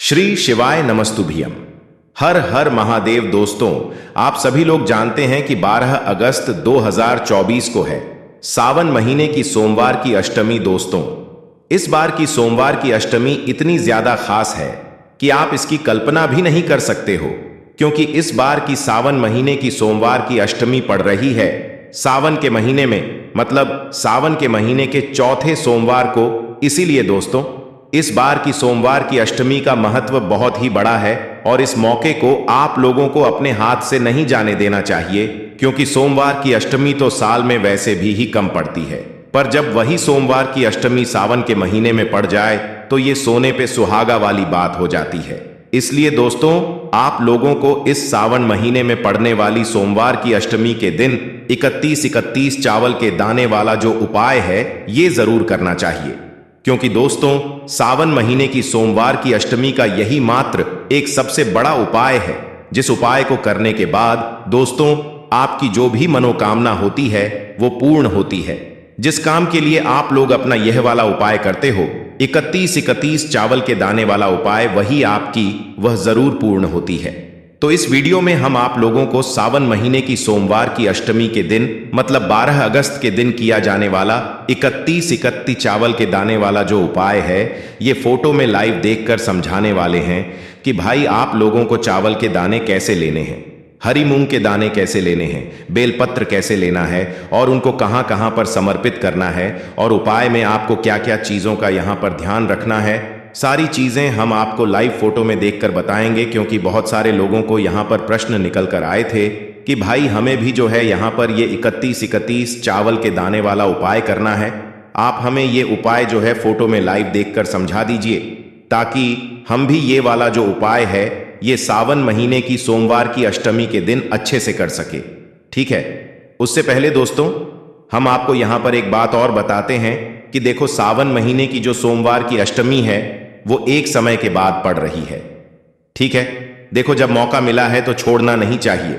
श्री शिवाय नमस्तुभ्यम। हर हर महादेव। दोस्तों, आप सभी लोग जानते हैं कि 12 अगस्त 2024 को है सावन महीने की सोमवार की अष्टमी। दोस्तों, इस बार की सोमवार की अष्टमी इतनी ज्यादा खास है कि आप इसकी कल्पना भी नहीं कर सकते हो, क्योंकि इस बार की सावन महीने की सोमवार की अष्टमी पड़ रही है सावन के महीने में, मतलब सावन के महीने के चौथे सोमवार को। इसीलिए दोस्तों, इस बार की सोमवार की अष्टमी का महत्व बहुत ही बड़ा है और इस मौके को आप लोगों को अपने हाथ से नहीं जाने देना चाहिए, क्योंकि सोमवार की अष्टमी तो साल में वैसे भी ही कम पड़ती है, पर जब वही सोमवार की अष्टमी सावन के महीने में पड़ जाए तो ये सोने पे सुहागा वाली बात हो जाती है। इसलिए दोस्तों, आप लोगों को इस सावन महीने में पड़ने वाली सोमवार की अष्टमी के दिन 31 चावल के दाने वाला जो उपाय है ये जरूर करना चाहिए, क्योंकि दोस्तों सावन महीने की सोमवार की अष्टमी का यही मात्र एक सबसे बड़ा उपाय है, जिस उपाय को करने के बाद दोस्तों आपकी जो भी मनोकामना होती है वो पूर्ण होती है। जिस काम के लिए आप लोग अपना यह वाला उपाय करते हो, 31 चावल के दाने वाला उपाय, वही आपकी वह जरूर पूर्ण होती है। तो इस वीडियो में हम आप लोगों को सावन महीने की सोमवार की अष्टमी के दिन, मतलब 12 अगस्त के दिन किया जाने वाला 31 चावल के दाने वाला जो उपाय है ये फोटो में लाइव देखकर समझाने वाले हैं कि भाई आप लोगों को चावल के दाने कैसे लेने हैं, हरी मूंग के दाने कैसे लेने हैं, बेलपत्र कैसे लेना है और उनको कहां कहां पर समर्पित करना है, और उपाय में आपको क्या क्या चीजों का यहां पर ध्यान रखना है। सारी चीजें हम आपको लाइव फोटो में देखकर बताएंगे, क्योंकि बहुत सारे लोगों को यहां पर प्रश्न निकल कर आए थे कि भाई हमें भी जो है यहां पर ये 31 चावल के दाने वाला उपाय करना है। आप हमें ये उपाय जो है फोटो में लाइव देखकर समझा दीजिए, ताकि हम भी ये वाला जो उपाय है ये सावन महीने की सोमवार की अष्टमी के दिन अच्छे से कर सके। ठीक है, उससे पहले दोस्तों हम आपको यहां पर एक बात और बताते हैं कि देखो, सावन महीने की जो सोमवार की अष्टमी है वो एक समय के बाद पड़ रही है। ठीक है, देखो, जब मौका मिला है तो छोड़ना नहीं चाहिए।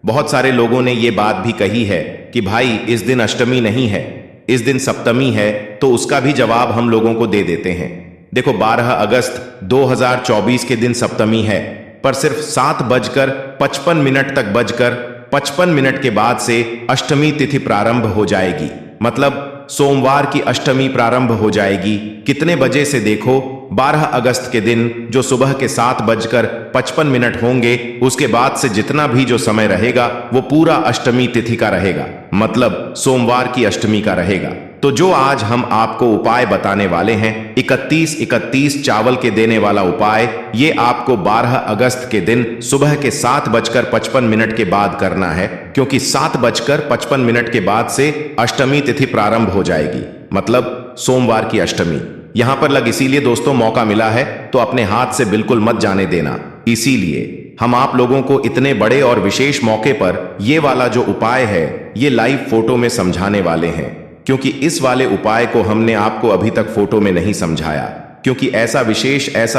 बहुत सारे लोगों ने ये बात भी कही है कि भाई इस दिन अष्टमी नहीं है, इस दिन सप्तमी है, तो उसका भी जवाब हम लोगों को दे देते हैं। देखो, 12 अगस्त 2024 के दिन सप्तमी है, पर सिर्फ 7:55 तक बजकर 55 मिनट के बाद से अष्टमी तिथि प्रारंभ हो जाएगी, मतलब सोमवार की अष्टमी प्रारंभ हो जाएगी। कितने बजे से देखो, 12 अगस्त के दिन जो सुबह के 7:55 होंगे, उसके बाद से जितना भी जो समय रहेगा वो पूरा अष्टमी तिथि का रहेगा, मतलब सोमवार की अष्टमी का रहेगा। तो जो आज हम आपको उपाय बताने वाले हैं 31 चावल के देने वाला उपाय, ये आपको 12 अगस्त के दिन सुबह के 7:55 के बाद करना है, क्योंकि 7:55 के बाद से अष्टमी तिथि प्रारंभ हो जाएगी, मतलब सोमवार की अष्टमी। यहां पर लग इसीलिए दोस्तों मौका मिला है तो अपने हाथ से बिल्कुल मत जाने देना। इसीलिए हम आप लोगों को इतने बड़े और विशेष मौके पर ये वाला जो उपाय है ये लाइव फोटो में समझाने वाले हैं, क्योंकि इस वाले उपाय को हमने आपको अभी तक फोटो में नहीं समझाया, क्योंकि ऐसा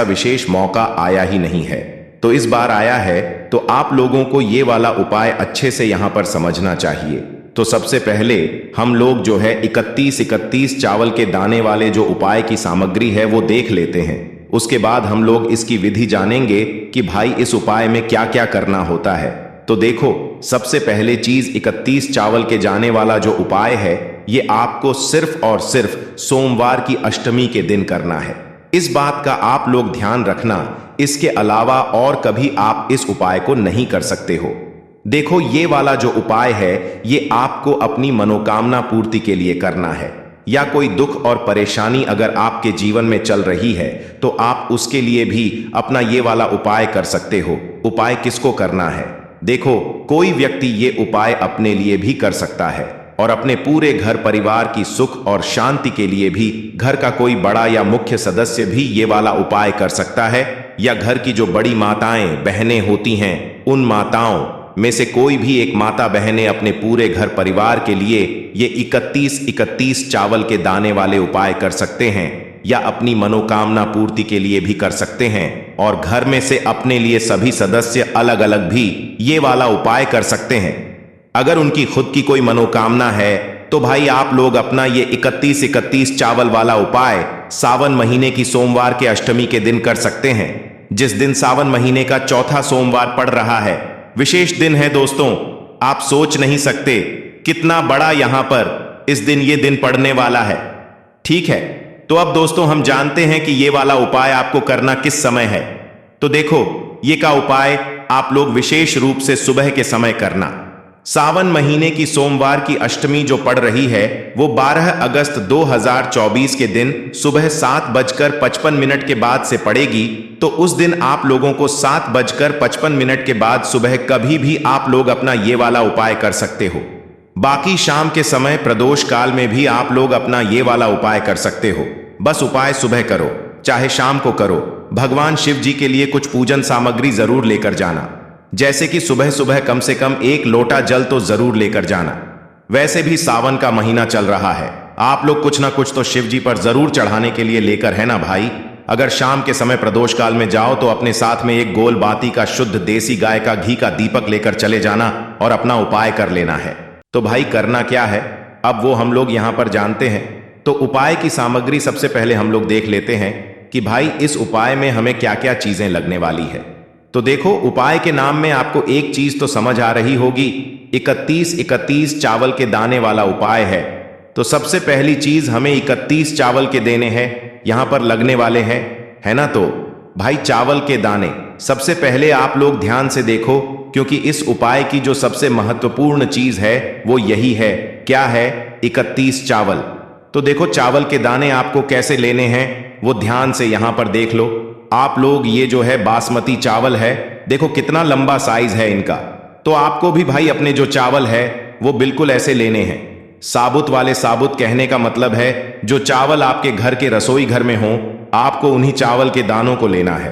विशेष मौका आया ही नहीं है। तो इस बार आया है तो आप लोगों को ये वाला उपाय अच्छे से यहां पर समझना चाहिए। तो सबसे पहले हम लोग जो है 31 चावल के दाने वाले जो उपाय की सामग्री है वो देख लेते हैं। उसके बाद हम लोग इसकी विधि जानेंगे कि भाई इस उपाय में क्या क्या करना होता है। तो देखो, सबसे पहले चीज 31 चावल के जाने वाला जो उपाय है ये आपको सिर्फ और सिर्फ सोमवार की अष्टमी के दिन करना है। इस बात का आप लोग ध्यान रखना, इसके अलावा और कभी आप इस उपाय को नहीं कर सकते हो। देखो, ये वाला जो उपाय है ये आपको अपनी मनोकामना पूर्ति के लिए करना है, या कोई दुख और परेशानी अगर आपके जीवन में चल रही है तो आप उसके लिए भी अपना ये वाला उपाय कर सकते हो। उपाय किसको करना है? देखो, कोई व्यक्ति ये उपाय अपने लिए भी कर सकता है और अपने पूरे घर परिवार की सुख और शांति के लिए भी घर का कोई बड़ा या मुख्य सदस्य भी ये वाला उपाय कर सकता है, या घर की जो बड़ी माताएं बहनें होती हैं उन माताओं में से कोई भी एक माता बहनें अपने पूरे घर परिवार के लिए ये 31 चावल के दाने वाले उपाय कर सकते हैं, या अपनी मनोकामना पूर्ति के लिए भी कर सकते हैं, और घर में से अपने लिए सभी सदस्य अलग अलग भी ये वाला उपाय कर सकते हैं। अगर उनकी खुद की कोई मनोकामना है तो भाई आप लोग अपना ये 31 चावल वाला उपाय सावन महीने की सोमवार के अष्टमी के दिन कर सकते हैं। जिस दिन सावन महीने का चौथा सोमवार पड़ रहा है। विशेष दिन है दोस्तों, आप सोच नहीं सकते कितना बड़ा यहां पर इस दिन ये दिन पड़ने वाला है। ठीक है, तो अब दोस्तों हम जानते हैं कि ये वाला उपाय आपको करना किस समय है। तो देखो, ये का उपाय आप लोग विशेष रूप से सुबह के समय करना। सावन महीने की सोमवार की अष्टमी जो पड़ रही है वो 12 अगस्त 2024 के दिन सुबह 7:55 के बाद से पड़ेगी। तो उस दिन आप लोगों को 7:55 के बाद सुबह कभी भी आप लोग अपना ये वाला उपाय कर सकते हो। बाकी शाम के समय प्रदोष काल में भी आप लोग अपना ये वाला उपाय कर सकते हो। बस उपाय सुबह करो चाहे शाम को करो। भगवान शिव जी के लिए कुछ पूजन सामग्री जरूर लेकर जाना, जैसे कि सुबह सुबह कम से कम 1 लोटा जल तो जरूर लेकर जाना। वैसे भी सावन का महीना चल रहा है, आप लोग कुछ ना कुछ तो शिव जी पर जरूर चढ़ाने के लिए लेकर है ना भाई। अगर शाम के समय प्रदोष काल में जाओ तो अपने साथ में एक गोल बाती का शुद्ध देसी गाय का घी का दीपक लेकर चले जाना और अपना उपाय कर लेना है। तो भाई करना क्या है अब वो हम लोग यहां पर जानते हैं। तो उपाय की सामग्री सबसे पहले हम लोग देख लेते हैं कि भाई इस उपाय में हमें क्या क्या चीजें लगने वाली है। तो देखो, उपाय के नाम में आपको एक चीज तो समझ आ रही होगी, 31-31 चावल के दाने वाला उपाय है। तो सबसे पहली चीज हमें 31 चावल के देने हैं, यहां पर लगने वाले हैं, है ना। तो भाई चावल के दाने सबसे पहले आप लोग ध्यान से देखो, क्योंकि इस उपाय की जो सबसे महत्वपूर्ण चीज है वो यही है। क्या है? 31 चावल। तो देखो, चावल के दाने आपको कैसे लेने हैं वो ध्यान से यहां पर देख लो आप लोग। ये जो है बासमती चावल है, देखो कितना लंबा साइज है इनका। तो आपको भी भाई अपने जो चावल है वो बिल्कुल ऐसे लेने हैं, साबुत वाले। साबुत कहने का मतलब है जो चावल आपके घर के रसोई घर में हो, आपको उन्हीं चावल के दानों को लेना है।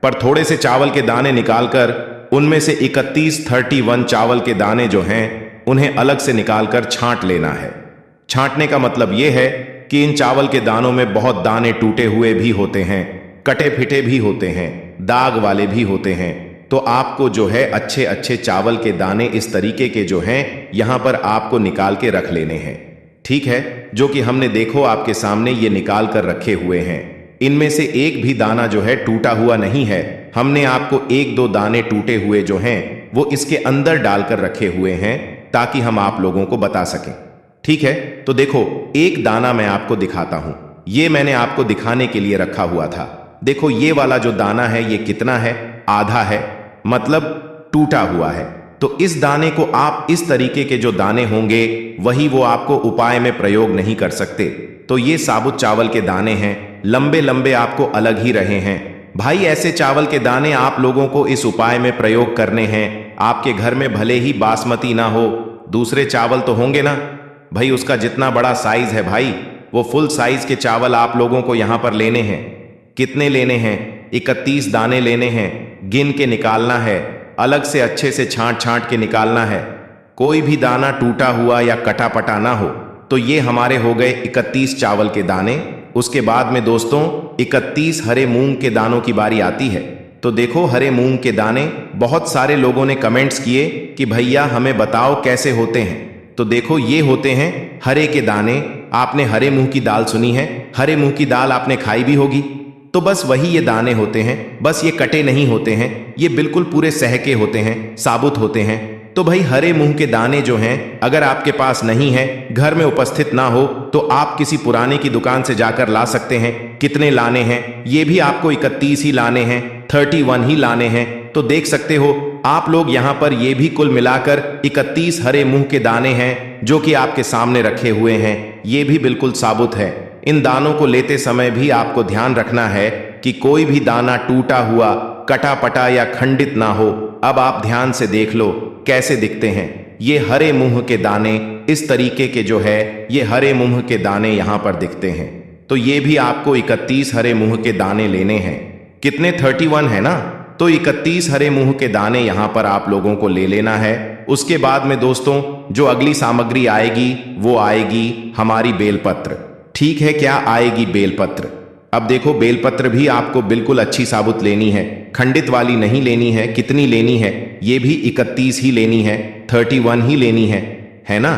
पर थोड़े से चावल के दाने निकालकर उनमें से 31 चावल के दाने जो हैं उन्हें अलग से निकालकर छांट लेना है। छांटने का मतलब यह है कि इन चावल के दानों में बहुत दाने टूटे हुए भी होते हैं, कटे फिटे भी होते हैं, दाग वाले भी होते हैं। तो आपको जो है अच्छे अच्छे चावल के दाने इस तरीके के जो हैं यहां पर आपको निकाल के रख लेने हैं। ठीक है, जो कि हमने देखो आपके सामने ये निकाल कर रखे हुए हैं। इनमें से एक भी दाना जो है टूटा हुआ नहीं है। हमने आपको 1-2 दाने टूटे हुए जो हैं वो इसके अंदर डालकर रखे हुए हैं ताकि हम आप लोगों को बता सकें। ठीक है, तो देखो एक दाना मैं आपको दिखाता हूं। ये मैंने आपको दिखाने के लिए रखा हुआ था। देखो ये वाला जो दाना है ये कितना है? आधा है, मतलब टूटा हुआ है। तो इस दाने को आप इस तरीके के जो दाने होंगे वही वो आपको उपाय में प्रयोग नहीं कर सकते। तो ये साबुत चावल के दाने हैं, लंबे लंबे आपको अलग ही रहे हैं। भाई ऐसे चावल के दाने आप लोगों को इस उपाय में प्रयोग करने हैं। आपके घर में भले ही बासमती ना हो, दूसरे चावल तो होंगे ना भाई। उसका जितना बड़ा साइज है भाई, वो फुल साइज के चावल आप लोगों को यहां पर लेने हैं। कितने लेने हैं? 31 दाने लेने हैं। गिन के निकालना है, अलग से अच्छे से छांट छांट के निकालना है। कोई भी दाना टूटा हुआ या कटा पटा ना हो। तो ये हमारे हो गए 31 चावल के दाने। उसके बाद में दोस्तों 31 हरे मूंग के दानों की बारी आती है। तो देखो हरे मूंग के दाने, बहुत सारे लोगों ने कमेंट्स किए कि भैया हमें बताओ कैसे होते हैं। तो देखो ये होते हैं हरे के दाने। आपने हरे मूंग की दाल सुनी है, हरे मूंग की दाल आपने खाई भी होगी। तो बस वही ये दाने होते हैं, बस ये कटे नहीं होते हैं, ये बिल्कुल पूरे सहके होते हैं, साबुत होते हैं। तो भाई हरे मूंग के दाने जो हैं अगर आपके पास नहीं है, घर में उपस्थित ना हो, तो आप किसी पुराने की दुकान से जाकर ला सकते हैं। कितने लाने हैं? ये भी आपको 31 ही लाने हैं, 31 ही लाने हैं। तो देख सकते हो आप लोग यहां पर ये भी कुल मिलाकर 31 हरे मूंग के दाने हैं जो कि आपके सामने रखे हुए हैं। ये भी बिल्कुल साबुत है। इन दानों को लेते समय भी आपको ध्यान रखना है कि कोई भी दाना टूटा हुआ, कटा पटा या खंडित ना हो। अब आप ध्यान से देख लो कैसे दिखते हैं ये हरे मूंग के दाने। इस तरीके के जो है ये हरे मूंग के दाने यहां पर दिखते हैं। तो ये भी आपको 31 हरे मूंग के दाने लेने हैं। कितने? 31 है ना। तो 31 हरे मूंग के दाने यहां पर आप लोगों को ले लेना है। उसके बाद में दोस्तों जो अगली सामग्री आएगी वो आएगी हमारी बेलपत्र। ठीक है, क्या आएगी? बेलपत्र। अब देखो बेलपत्र भी आपको बिल्कुल अच्छी साबुत लेनी है, खंडित वाली नहीं लेनी है। कितनी लेनी है? ये भी 31 ही लेनी है, 31 ही लेनी है ना।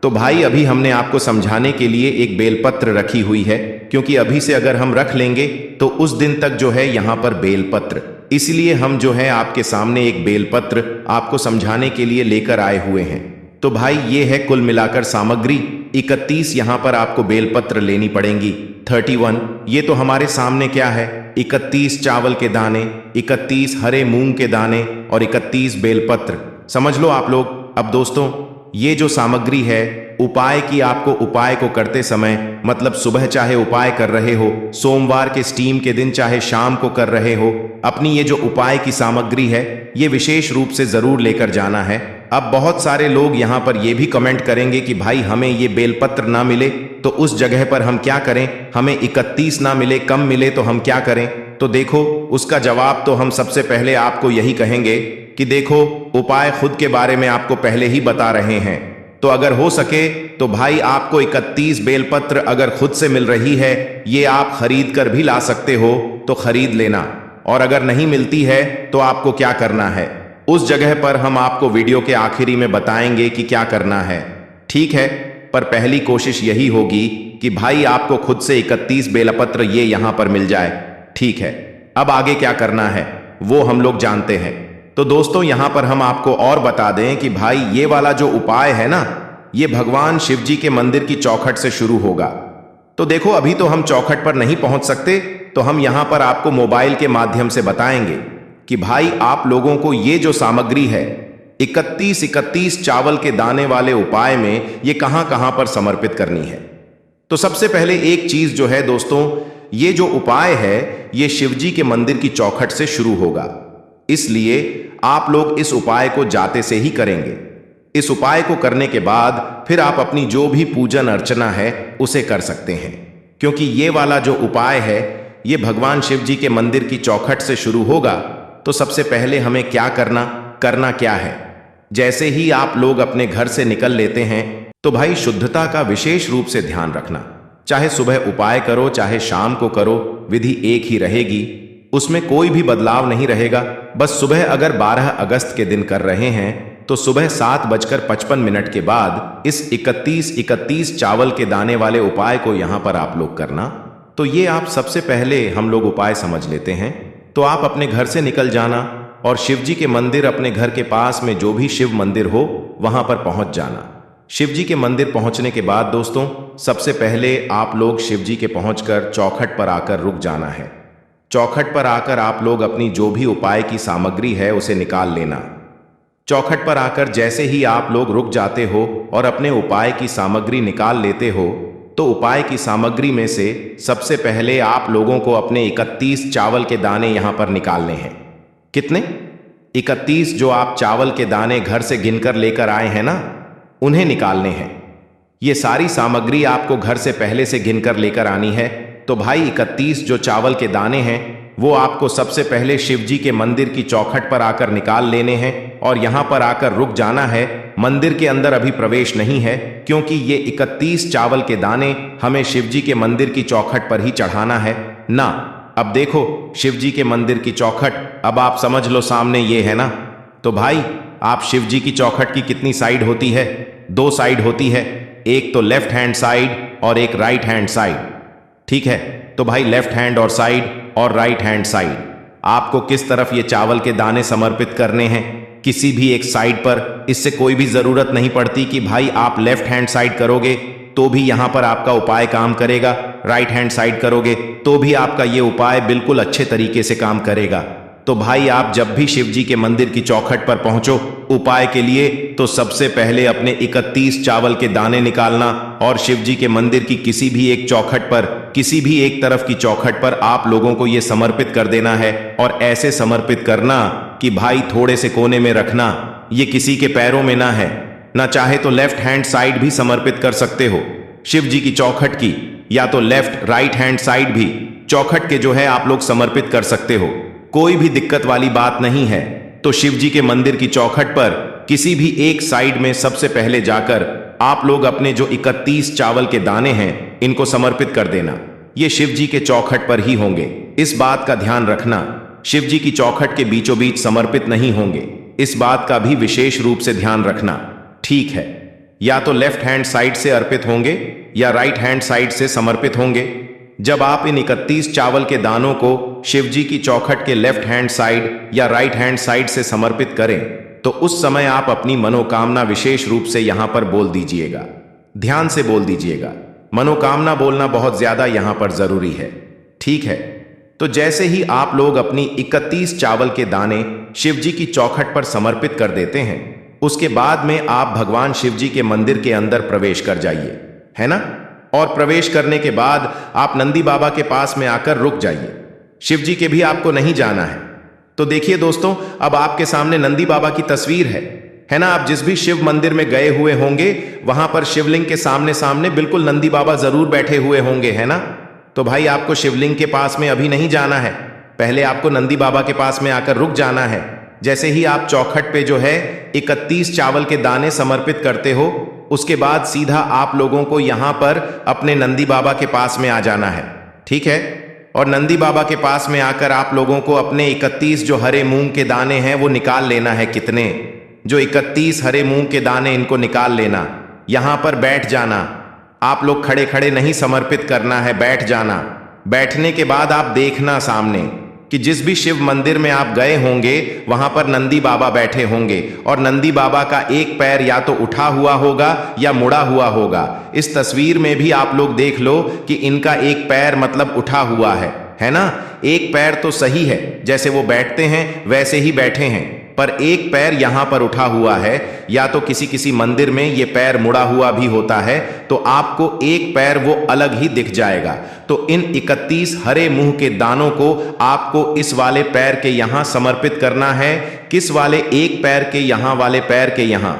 तो भाई अभी हमने आपको समझाने के लिए एक बेलपत्र रखी हुई है। क्योंकि अभी से अगर हम रख लेंगे तो उस दिन तक जो है यहाँ पर बेलपत्र, इसलिए हम जो है आपके सामने एक बेलपत्र आपको समझाने के लिए लेकर आए हुए हैं। तो भाई ये है कुल मिलाकर सामग्री 31 यहाँ पर आपको बेलपत्र लेनी पड़ेंगी। 31 ये तो हमारे सामने क्या है, 31 चावल के दाने, 31 हरे मूंग के दाने और 31 बेलपत्र, समझ लो आप लोग। अब दोस्तों ये जो सामग्री है उपाय की, आपको उपाय को करते समय मतलब सुबह चाहे उपाय कर रहे हो, सोमवार के स्टीम के दिन चाहे शाम को कर रहे हो, अपनी ये जो उपाय की सामग्री है ये विशेष रूप से जरूर लेकर जाना है। अब बहुत सारे लोग यहाँ पर ये भी कमेंट करेंगे कि भाई हमें ये बेलपत्र ना मिले तो उस जगह पर हम क्या करें, हमें 31 ना मिले, कम मिले तो हम क्या करें। तो देखो उसका जवाब तो हम सबसे पहले आपको यही कहेंगे कि देखो उपाय खुद के बारे में आपको पहले ही बता रहे हैं, तो अगर हो सके तो भाई आपको 31 बेलपत्र अगर खुद से मिल रही है ये आप खरीद कर भी ला सकते हो तो खरीद लेना, और अगर नहीं मिलती है तो आपको क्या करना है उस जगह पर हम आपको वीडियो के आखिरी में बताएंगे कि क्या करना है, ठीक है। पर पहली कोशिश यही होगी कि भाई आपको खुद से 31 बेलपत्र ये यहां पर मिल जाए, ठीक है। अब आगे क्या करना है वो हम लोग जानते हैं। तो दोस्तों यहां पर हम आपको और बता दें कि भाई ये वाला जो उपाय है ना ये भगवान शिव जी के मंदिर की चौखट से शुरू होगा। तो देखो अभी तो हम चौखट पर नहीं पहुंच सकते, तो हम यहां पर आपको मोबाइल के माध्यम से बताएंगे कि भाई आप लोगों को ये जो सामग्री है 31 चावल के दाने वाले उपाय में ये कहां कहां पर समर्पित करनी है। तो सबसे पहले एक चीज जो है दोस्तों, ये जो उपाय है ये शिवजी के मंदिर की चौखट से शुरू होगा, इसलिए आप लोग इस उपाय को जाते से ही करेंगे। इस उपाय को करने के बाद फिर आप अपनी जो भी पूजन अर्चना है उसे कर सकते हैं, क्योंकि ये वाला जो उपाय है ये भगवान शिव जी के मंदिर की चौखट से शुरू होगा। तो सबसे पहले हमें क्या करना क्या है, जैसे ही आप लोग अपने घर से निकल लेते हैं तो भाई शुद्धता का विशेष रूप से ध्यान रखना। चाहे सुबह उपाय करो चाहे शाम को करो, विधि एक ही रहेगी, उसमें कोई भी बदलाव नहीं रहेगा। बस सुबह अगर 12 अगस्त के दिन कर रहे हैं तो सुबह 7:55 के बाद इस 31 चावल के दाने वाले उपाय को यहां पर आप लोग करना। तो ये आप सबसे पहले हम लोग उपाय समझ लेते हैं। तो आप अपने घर से निकल जाना और शिव जी के मंदिर अपने घर के पास में जो भी शिव मंदिर हो वहां पर पहुंच जाना। शिव जी के मंदिर पहुंचने के बाद दोस्तों सबसे पहले आप लोग शिव जी के पहुंचकर चौखट पर आकर रुक जाना है। चौखट पर आकर आप लोग अपनी जो भी उपाय की सामग्री है उसे निकाल लेना। चौखट पर आकर जैसे ही आप लोग रुक जाते हो और अपने उपाय की सामग्री निकाल लेते हो तो उपाय की सामग्री में से सबसे पहले आप लोगों को अपने 31 चावल के दाने यहां पर निकालने हैं। कितने? 31 जो आप चावल के दाने घर से गिनकर लेकर आए हैं ना, उन्हें निकालने हैं। ये सारी सामग्री आपको घर से पहले से गिनकर लेकर आनी है। तो भाई 31 जो चावल के दाने हैं वो आपको सबसे पहले शिव जी के मंदिर की चौखट पर आकर निकाल लेने हैं और यहां पर आकर रुक जाना है। मंदिर के अंदर अभी प्रवेश नहीं है, क्योंकि ये 31 चावल के दाने हमें शिव जी के मंदिर की चौखट पर ही चढ़ाना है ना। अब देखो शिव जी के मंदिर की चौखट, अब आप समझ लो सामने ये है ना। तो भाई आप शिव जी की चौखट की कितनी साइड होती है? 2 साइड होती है, एक तो लेफ्ट हैंड साइड और एक राइट हैंड साइड, ठीक है। तो भाई लेफ्ट हैंड और साइड और राइट हैंड साइड आपको किस तरफ ये चावल के दाने समर्पित करने हैं? किसी भी एक साइड पर। इससे कोई भी जरूरत नहीं पड़ती कि भाई आप लेफ्ट हैंड साइड करोगे तो भी यहां पर आपका उपाय काम करेगा, राइट हैंड साइड करोगे तो भी आपका ये उपाय बिल्कुल अच्छे तरीके से काम करेगा। तो भाई आप जब भी शिव जी के मंदिर की चौखट पर पहुंचो उपाय के लिए तो सबसे पहले अपने 31 चावल के दाने निकालना और शिव जी के मंदिर की किसी भी एक चौखट पर, किसी भी एक तरफ की चौखट पर आप लोगों को यह समर्पित कर देना है। और ऐसे समर्पित करना कि भाई थोड़े से कोने में रखना, ये किसी के पैरों में ना है। ना चाहे तो लेफ्ट हैंड साइड भी समर्पित कर सकते हो शिव जी की चौखट की, या तो लेफ्ट राइट हैंड साइड भी चौखट के जो है आप लोग समर्पित कर सकते हो, कोई भी दिक्कत वाली बात नहीं है। तो शिव जी के मंदिर की चौखट पर किसी भी एक साइड में सबसे पहले जाकर आप लोग अपने जो 31 चावल के दाने हैं इनको समर्पित कर देना। ये शिव जी के चौखट पर ही होंगे, इस बात का ध्यान रखना। शिव जी की चौखट के बीचों बीच समर्पित नहीं होंगे, इस बात का भी विशेष रूप से ध्यान रखना, ठीक है। या तो लेफ्ट हैंड साइड से अर्पित होंगे या राइट हैंड साइड से समर्पित होंगे। जब आप इन 31 चावल के दानों को शिव जी की चौखट के लेफ्ट हैंड साइड या राइट हैंड साइड से समर्पित करें तो उस समय आप अपनी मनोकामना विशेष रूप से यहां पर बोल दीजिएगा। ध्यान से बोल दीजिएगा, मनोकामना बोलना बहुत ज्यादा यहां पर जरूरी है। ठीक है, तो जैसे ही आप लोग अपनी 31 चावल के दाने शिव जी की चौखट पर समर्पित कर देते हैं, उसके बाद में आप भगवान शिव जी के मंदिर के अंदर प्रवेश कर जाइए, है ना। और प्रवेश करने के बाद आप नंदी बाबा के पास में आकर रुक जाइए। शिव जी के भी आपको नहीं जाना है। तो देखिए दोस्तों, अब आपके सामने नंदी बाबा की तस्वीर है ना। आप जिस भी शिव मंदिर में गए हुए होंगे वहां पर शिवलिंग के सामने सामने बिल्कुल नंदी बाबा जरूर बैठे हुए होंगे, है ना। तो भाई आपको शिवलिंग के पास में अभी नहीं जाना है, पहले आपको नंदी बाबा के पास में आकर रुक जाना है। जैसे ही आप चौखट पे जो है 31 चावल के दाने समर्पित करते हो, उसके बाद सीधा आप लोगों को यहां पर अपने नंदी बाबा के पास में आ जाना है। ठीक है, और नंदी बाबा के पास में आकर आप लोगों को अपने 31 जो हरे मूंग के दाने हैं वो निकाल लेना है। कितने? जो 31 हरे मूंग के दाने, इनको निकाल लेना। यहां पर बैठ जाना। आप लोग खड़े खड़े नहीं समर्पित करना है, बैठ जाना। बैठने के बाद आप देखना सामने कि जिस भी शिव मंदिर में आप गए होंगे वहां पर नंदी बाबा बैठे होंगे, और नंदी बाबा का एक पैर या तो उठा हुआ होगा या मुड़ा हुआ होगा। इस तस्वीर में भी आप लोग देख लो कि इनका एक पैर मतलब उठा हुआ है ना। एक पैर तो सही है, जैसे वो बैठते हैं वैसे ही बैठे हैं, पर एक पैर यहां पर उठा हुआ है। या तो किसी किसी मंदिर में ये पैर मुड़ा हुआ भी होता है, तो आपको एक पैर वो अलग ही दिख जाएगा। तो इन 31 हरे मूंग के दानों को आपको इस वाले पैर के यहां समर्पित करना है। किस वाले? एक पैर के यहां वाले पैर के यहां।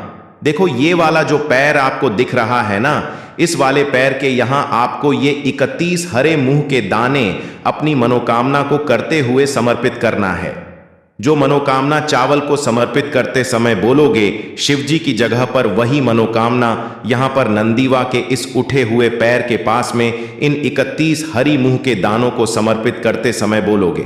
देखो ये वाला जो पैर आपको दिख रहा है ना, इस वाले पैर के यहां आपको ये 31 हरे मूंग के दाने अपनी मनोकामना को करते हुए समर्पित करना है। जो मनोकामना चावल को समर्पित करते समय बोलोगे, शिव जी की जगह पर वही मनोकामना यहां पर नंदीवा के इस उठे हुए पैर के पास में इन 31 हरी मूंग के दानों को समर्पित करते समय बोलोगे।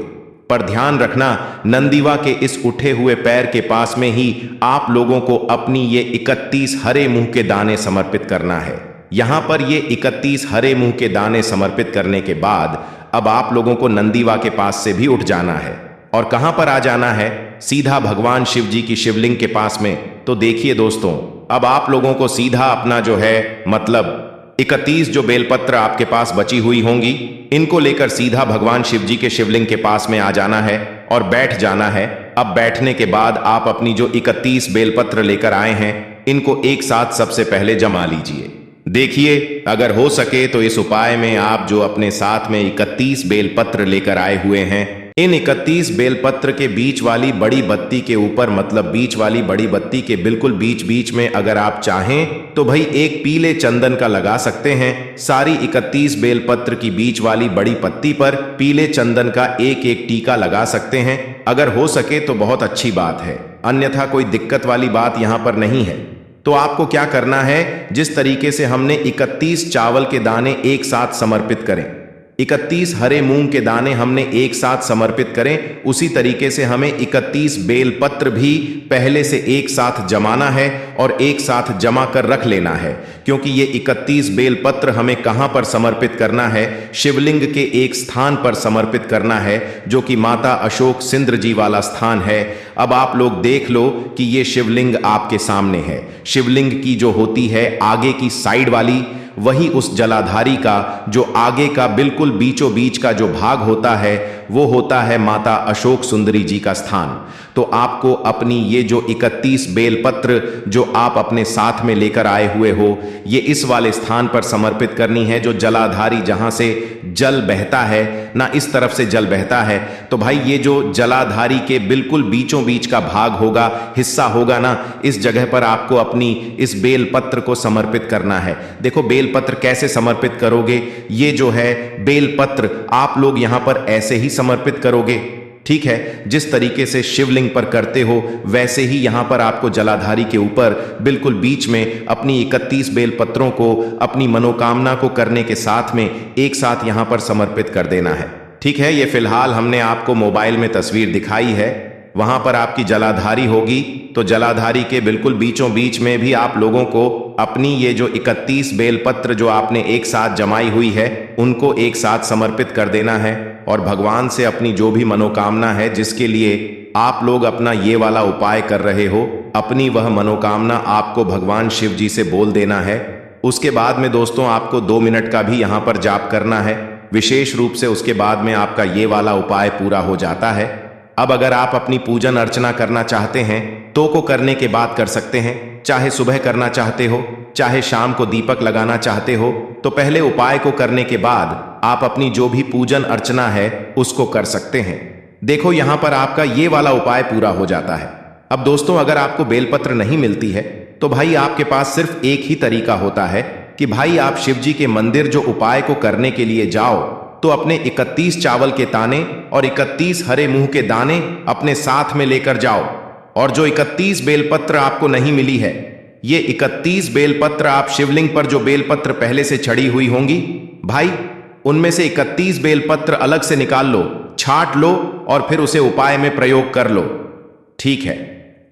पर ध्यान रखना, नंदीवा के इस उठे हुए पैर के पास में ही आप लोगों को अपनी ये 31 हरे मूंग के दाने समर्पित करना है। यहां पर ये 31 हरे मूंग के दाने समर्पित करने के बाद अब आप लोगों को नंदीवा के पास से भी उठ जाना है। और कहां पर आ जाना है? सीधा भगवान शिव जी की शिवलिंग के पास में। तो देखिए दोस्तों, अब आप लोगों को सीधा अपना जो है मतलब 31 जो बेलपत्र आपके पास बची हुई होंगी, इनको लेकर सीधा भगवान शिव जी के शिवलिंग के पास में आ जाना है और बैठ जाना है। अब बैठने के बाद आप अपनी जो 31 बेलपत्र लेकर आए हैं, इनको एक साथ सबसे पहले जमा लीजिए। देखिए, अगर हो सके तो इस उपाय में आप जो अपने साथ में 31 बेलपत्र लेकर आए हुए हैं, इन 31 बेलपत्र के बीच वाली बड़ी बत्ती के ऊपर, मतलब बीच वाली बड़ी बत्ती के बिल्कुल बीच बीच में अगर आप चाहें तो भाई एक पीले चंदन का लगा सकते हैं। सारी 31 बेलपत्र की बीच वाली बड़ी पत्ती पर पीले चंदन का एक एक टीका लगा सकते हैं। अगर हो सके तो बहुत अच्छी बात है, अन्यथा कोई दिक्कत वाली बात यहां पर नहीं है। तो आपको क्या करना है, जिस तरीके से हमने 31 चावल के दाने एक साथ समर्पित करें, 31 हरे मूंग के दाने हमने एक साथ समर्पित करें, उसी तरीके से हमें 31 बेलपत्र भी पहले से एक साथ जमाना है और एक साथ जमा कर रख लेना है। क्योंकि ये 31 बेलपत्र हमें कहां पर समर्पित करना है? शिवलिंग के एक स्थान पर समर्पित करना है, जो कि माता अशोक सिंद्र जी वाला स्थान है। अब आप लोग देख लो कि ये शिवलिंग आपके सामने है। शिवलिंग की जो होती है आगे की साइड वाली, वही उस जलाधारी का जो आगे का बिल्कुल बीचों बीच का जो भाग होता है, वो होता है माता अशोक सुंदरी जी का स्थान। तो आपको अपनी ये जो 31 बेलपत्र जो आप अपने साथ में लेकर आए हुए हो, ये इस वाले स्थान पर समर्पित करनी है, जो जलाधारी जहां से जल बहता है ना, इस तरफ से जल बहता है। तो भाई ये जो जलाधारी के बिल्कुल बीचों बीच का भाग होगा, हिस्सा होगा ना, इस जगह पर आपको अपनी इस बेलपत्र को समर्पित करना है। देखो बेलपत्र कैसे समर्पित करोगे? ये जो है बेलपत्र आप लोग यहां पर ऐसे ही समर्पित करोगे, ठीक है। जिस तरीके से शिवलिंग पर करते हो वैसे ही यहां पर आपको जलाधारी के ऊपर बिल्कुल बीच में अपनी 31 बेलपत्रों को अपनी मनोकामना को करने के साथ में एक साथ यहां पर समर्पित कर देना है, ठीक है। ये फिलहाल हमने आपको मोबाइल में तस्वीर दिखाई है, वहां पर आपकी जलाधारी होगी। तो जलाधारी के बिल्कुल बीचों बीच में भी आप लोगों को अपनी ये जो 31 बेलपत्र जो आपने एक साथ जमाई हुई है उनको एक साथ समर्पित कर देना है और भगवान से अपनी जो भी मनोकामना है जिसके लिए आप लोग अपना ये वाला उपाय कर रहे हो, अपनी वह मनोकामना आपको भगवान शिव जी से बोल देना है। उसके बाद में दोस्तों आपको 2 मिनट का भी यहाँ पर जाप करना है। विशेष रूप से उसके बाद में आपका ये वाला उपाय पूरा हो जाता है। अब अगर आप अपनी पूजन अर्चना करना चाहते हैं तो को करने के बाद कर सकते हैं, चाहे सुबह करना चाहते हो चाहे शाम को दीपक लगाना चाहते हो, तो पहले उपाय को करने के बाद आप अपनी जो भी पूजन अर्चना है उसको कर सकते हैं। देखो यहां पर आपका ये वाला उपाय पूरा हो जाता है। अब दोस्तों अगर आपको बेलपत्र नहीं मिलती है तो भाई आपके पास सिर्फ एक ही तरीका होता है कि भाई आप शिव जी के मंदिर जो उपाय को करने के लिए जाओ तो अपने 31 चावल के ताने और 31 हरे मुंह के दाने अपने साथ में लेकर जाओ। और जो 31 बेलपत्र आपको नहीं मिली है, ये 31 बेलपत्र आप शिवलिंग पर जो बेलपत्र पहले से चढ़ी हुई होंगी भाई, उनमें से 31 बेलपत्र अलग से निकाल लो, छांट लो और फिर उसे उपाय में प्रयोग कर लो, ठीक है।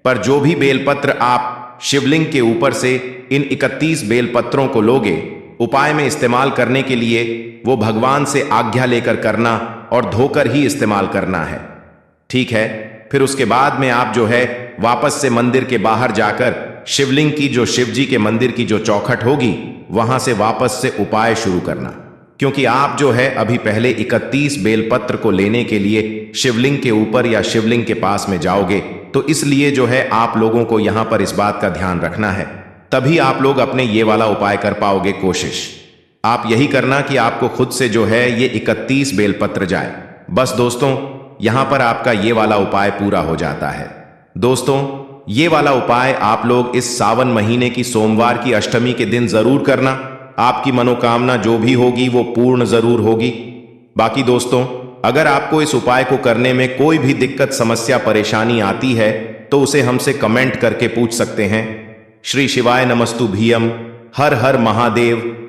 पर जो भी बेलपत्र आप शिवलिंग के ऊपर से इन 31 बेलपत्रों को लोगे उपाय में इस्तेमाल करने के लिए, वो भगवान से आज्ञा लेकर करना और धोकर ही इस्तेमाल करना है, ठीक है। फिर उसके बाद में आप जो है वापस से मंदिर के बाहर जाकर शिवलिंग की जो शिव जी के मंदिर की जो चौखट होगी वहां से वापस से उपाय शुरू करना, क्योंकि आप जो है अभी पहले 31 बेलपत्र को लेने के लिए शिवलिंग के ऊपर या शिवलिंग के पास में जाओगे, तो इसलिए जो है आप लोगों को यहां पर इस बात का ध्यान रखना है, तभी आप लोग अपने ये वाला उपाय कर पाओगे। कोशिश आप यही करना कि आपको खुद से जो है ये 31 बेलपत्र जाए। बस दोस्तों यहां पर आपका ये वाला उपाय पूरा हो जाता है। दोस्तों ये वाला उपाय आप लोग इस सावन महीने की सोमवार की अष्टमी के दिन जरूर करना। आपकी मनोकामना जो भी होगी वो पूर्ण जरूर होगी। बाकी दोस्तों अगर आपको इस उपाय को करने में कोई भी दिक्कत समस्या परेशानी आती है तो उसे हमसे कमेंट करके पूछ सकते हैं। श्री शिवाय नमस्तुभ्यम। हर हर महादेव।